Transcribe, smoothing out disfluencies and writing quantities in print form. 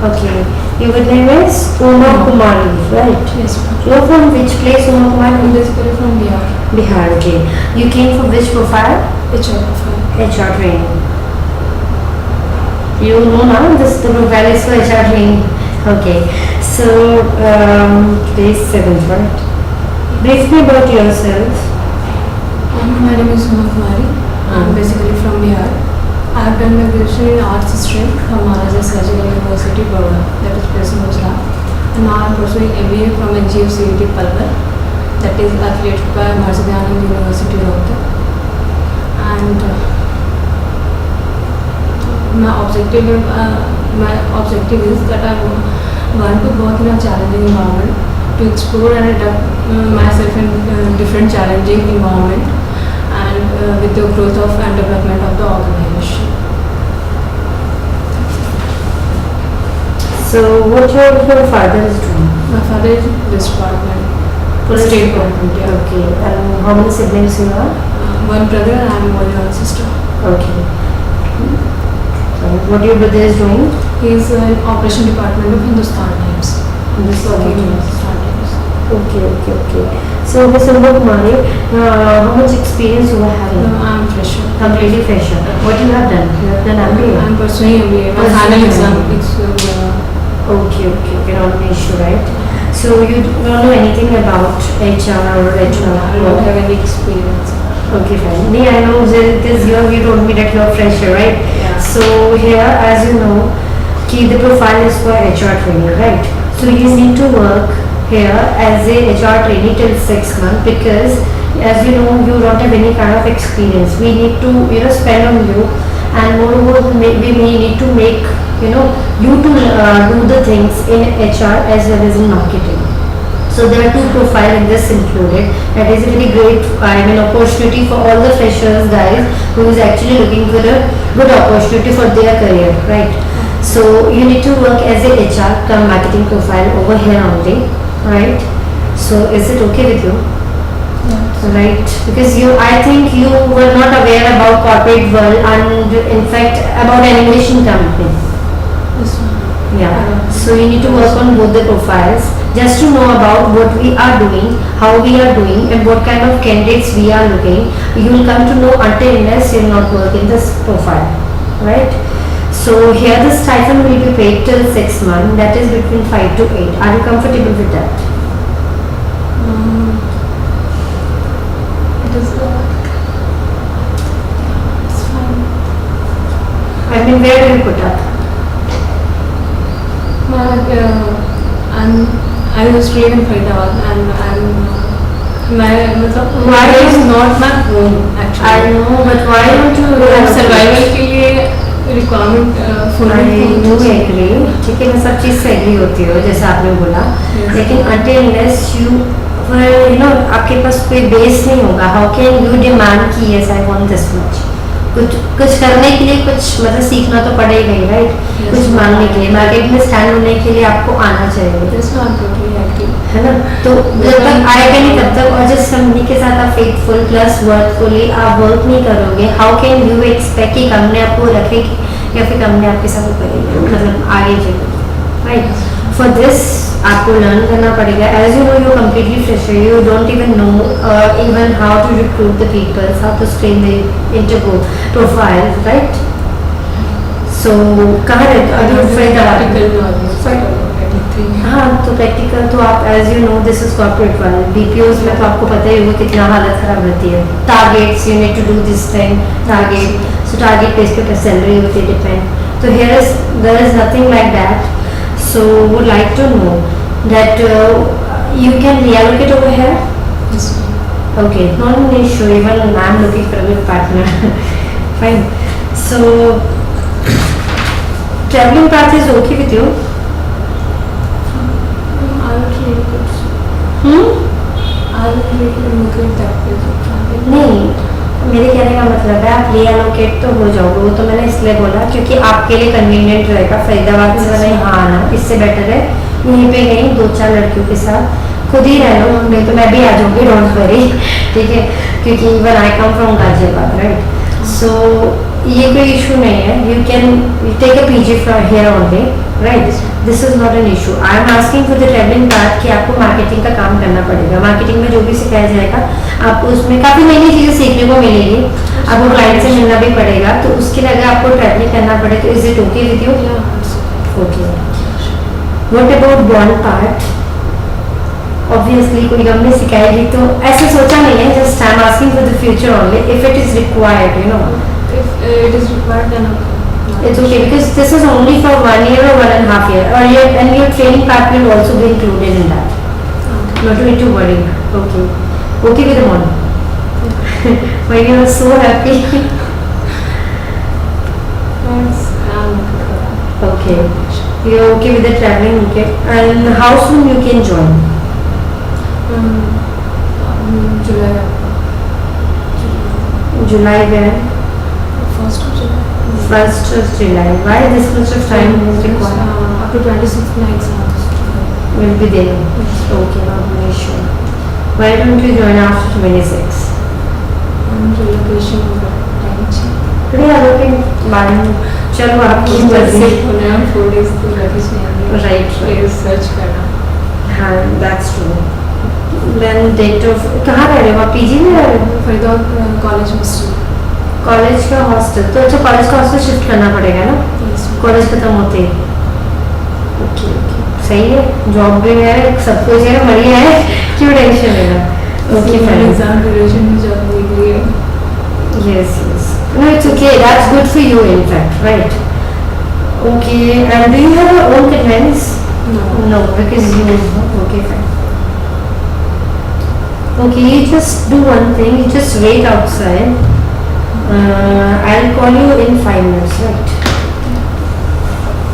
Okay. Your good name is Uma Kumari, right? Yes, ma'am. You're from which place, Uma I'm Kumari? basically from Bihar. Bihar, okay. You came for which profile? HR profile. HR training. You know now this the profile is for HR training. Okay. So today's 7th, right? Brief me about yourself. My name is Uma Kumari. I'm basically from Bihar. I have done my graduation in arts stream from Maharaja Surgical University, Baroda, that is based in Gujarat. And now I am pursuing MBA from NGO CET Palwar, that is affiliated by Maharaja Dhanand University, Rohtak. And my objective is that I want to work in a challenging environment, to explore and adapt myself in different challenging environment, and with the growth of and development of the organization. So what your father is doing? My father is police department, Police state department, government. Yeah. Okay. And how many siblings you have? One brother and I am one younger sister. Okay. So what your brother is doing? He is in operation department of Hindustan Times. Hindustan Working in Times. Hindustan Times. Okay. So Ms. Uma Kumari, how much experience you are having? No, I am fresher. Completely fresher. What you have done? You have done I MBA? am pursuing MBA. My Pursuing final exam MBA. is Okay. Not an issue, right? So you don't know anything about HR or I don't have any experience. Okay, fine. Me, I know because you told me that you're fresher, right? Yeah. So here, as you know, the profile is for HR trainer, right? So you need to work here as a HR trainee till 6 months because, as you know, you don't have any kind of experience. We need to, spend on you, and moreover, we need to make, you to do the things in HR as well as in marketing. So there are 2 profiles in this included. That is a really great, opportunity for all the freshers guys who is actually looking for a good opportunity for their career, right? So you need to work as a HR come marketing profile over here only, right? So is it okay with you? Right, because I think you were not aware about corporate world and in fact about an animation company. This one. Yeah, so you need to work on both the profiles just to know about what we are doing, how we are doing, and what kind of candidates we are looking. You will come to know until unless you will not work in this profile, right? So here the stipend will be paid till 6 months, that is between 5 to 8. Are you comfortable with that? It is it's fine. Where do you put up? I was trained in Faridabad and Why is is not my home actually. I know, but why don't you survival के लिए requirement I do agree, ठीक है, मैं सब चीज़ से agree होती हूँ जैसे आपने बोला, Yes. लेकिन until unless you आपके पास कोई बेस नहीं होगा, how can you demand कि yes I want this much? कुछ करने के लिए कुछ सीखना तो पड़ेगा ही, राइट? Yes. कुछ मांगने के लिए, मार्केट में स्टैंड होने के लिए आपको आना चाहिए, This one totally agree. है ना? तो जब तक आएगा नहीं तब तक, और जिस कंपनी के साथ आप फेथफुल प्लस वर्थफुली आप वर्क नहीं करोगे, हाउ कैन यू एक्सपेक्ट कि कंपनी आपको रखेगी या फिर कंपनी आपके साथ करेगी, आगे चलेगी, राइट? फॉर दिस आपको लर्न करना पड़ेगा. As you know, you completely fresher, you don't even know even how to recruit the people, how to screen the interview profile, right? So कहाँ रहते हो? हाँ, तो प्रैक्टिकल तो आप as you know this is corporate वाले BPOs में तो आपको पता ही होगा कितना हालत खराब रहती है. Targets, you need to do this thing, target, so target base पे सैलरी होती है डिपेंड. तो there is nothing like that. So would like to know that you can reallocate over here. This one. Okay, not an issue. Even I'm looking for a good partner. Fine. So traveling path is okay with you? I would really good. I would really look at that place of traveling. नहीं, मेरे कहने का मतलब है आप reallocate तो हो जाओगे. वो तो मैंने इसलिए बोला क्योंकि आपके लिए कन्वीनियंट रहेगा. फरीदाबाद से मैंने यहाँ आना, इससे बेटर है यहीं पे कहीं 2-4 लड़कियों के साथ खुद ही रह लो. नहीं तो मैं भी आ जाऊँगी, डोंट वरी, ठीक है? क्योंकि even I come from Ghaziabad, right? So ये कोई इशू नहीं है. You can take a PG from here only, right? This is not an issue. I am asking for the traveling part कि आपको मार्केटिंग का काम करना पड़ेगा. मार्केटिंग में जो भी सिखाया जाएगा आपको उसमें काफ़ी नई नई चीज़ें सीखने को मिलेगी. आपको क्लाइंट से मिलना भी पड़ेगा, तो उसके लिए अगर आपको ट्रैवलिंग करना पड़े तो is it okay with you? Okay. What about bond part? Obviously कोई हमने सिखाएगी तो ऐसे सोचा नहीं है. Just I am asking for the future only if it is required, you know. If it is required, then okay. It's okay because this is only for 1 year or 1.5 year, or and your training part will also be included in that. Okay. Not need to worry. Okay. Okay with the morning. Why you are so happy? Thanks. I'm okay for that. Okay. You're okay with the traveling, okay? And how soon you can join? July. July when? 1st of July. 1st of July. Why this much of time is required? Up to 26th nights. Will be there. Okay, not an issue. Why don't you join after 26? Relocation time चाहिए. We are looking. चलो आपकी मर्जी. होने हम 4 days तो luggage नहीं आएंगे. Right. Place search करना. हाँ, that's true. Then date of कहाँ रह रहे हो आप? PG में रह रहे हो? Faridabad college hostel. कॉलेज का हॉस्टल तो अच्छा कॉलेज का हॉस्टल शिफ्ट करना पड़ेगा ना कॉलेज खत्म होते ही. ओके ओके सही है. जॉब भी है सब कुछ है बढ़िया है. क्यों टेंशन लेना. Okay fine. एग्जाम ड्यूरेशन में जॉब देख रही है. Yes, yes. No, it's okay. That's good for you, in fact, right? Okay. And do you have your own conveyance? No, because you. Okay, fine. Okay, you just do one thing. You just wait outside. I'll call you in 5 minutes, right?